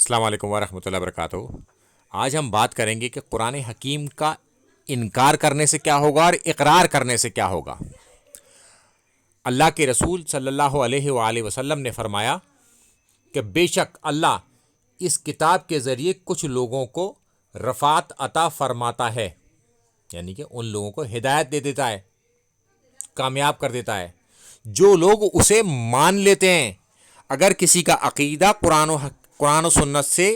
السلام علیکم ورحمۃ اللہ وبرکاتہ۔ آج ہم بات کریں گے کہ قرآن حکیم کا انکار کرنے سے کیا ہوگا اور اقرار کرنے سے کیا ہوگا۔ اللہ کے رسول صلی اللہ علیہ وآلہ وسلم نے فرمایا کہ بے شک اللہ اس کتاب کے ذریعے کچھ لوگوں کو رفعت عطا فرماتا ہے، یعنی کہ ان لوگوں کو ہدایت دے دیتا ہے، کامیاب کر دیتا ہے جو لوگ اسے مان لیتے ہیں۔ اگر کسی کا عقیدہ قرآن و سنت سے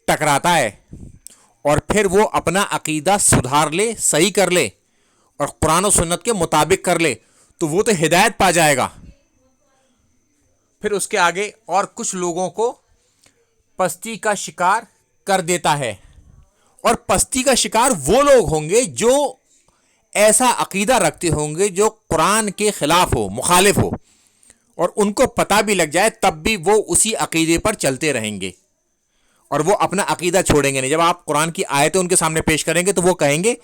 ٹکراتا ہے اور پھر وہ اپنا عقیدہ سدھار لے، صحیح کر لے اور قرآن و سنت کے مطابق کر لے تو وہ تو ہدایت پا جائے گا۔ پھر اس کے آگے اور کچھ لوگوں کو پستی کا شکار کر دیتا ہے، اور پستی کا شکار وہ لوگ ہوں گے جو ایسا عقیدہ رکھتے ہوں گے جو قرآن کے خلاف ہو، مخالف ہو، اور ان کو پتہ بھی لگ جائے تب بھی وہ اسی عقیدے پر چلتے رہیں گے اور وہ اپنا عقیدہ چھوڑیں گے نہیں۔ جب آپ قرآن کی آیتیں ان کے سامنے پیش کریں گے تو وہ کہیں گے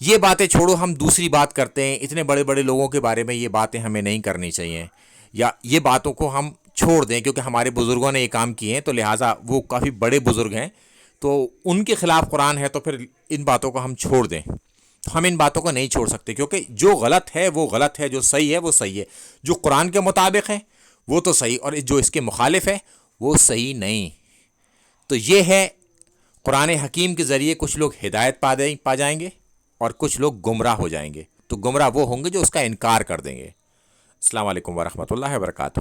یہ باتیں چھوڑو، ہم دوسری بات کرتے ہیں، اتنے بڑے بڑے لوگوں کے بارے میں یہ باتیں ہمیں نہیں کرنی چاہیے، یا یہ باتوں کو ہم چھوڑ دیں کیونکہ ہمارے بزرگوں نے یہ کام کیے ہیں، تو لہٰذا وہ کافی بڑے بزرگ ہیں تو ان کے خلاف قرآن ہے، تو پھر ان باتوں کو ہم چھوڑ دیں۔ ہم ان باتوں کو نہیں چھوڑ سکتے کیونکہ جو غلط ہے وہ غلط ہے، جو صحیح ہے وہ صحیح ہے، جو قرآن کے مطابق ہے وہ تو صحیح، اور جو اس کے مخالف ہے وہ صحیح نہیں۔ تو یہ ہے قرآن حکیم کے ذریعے کچھ لوگ ہدایت پا جائیں گے اور کچھ لوگ گمراہ ہو جائیں گے۔ تو گمراہ وہ ہوں گے جو اس کا انکار کر دیں گے۔ السلام علیکم ورحمۃ اللہ وبرکاتہ۔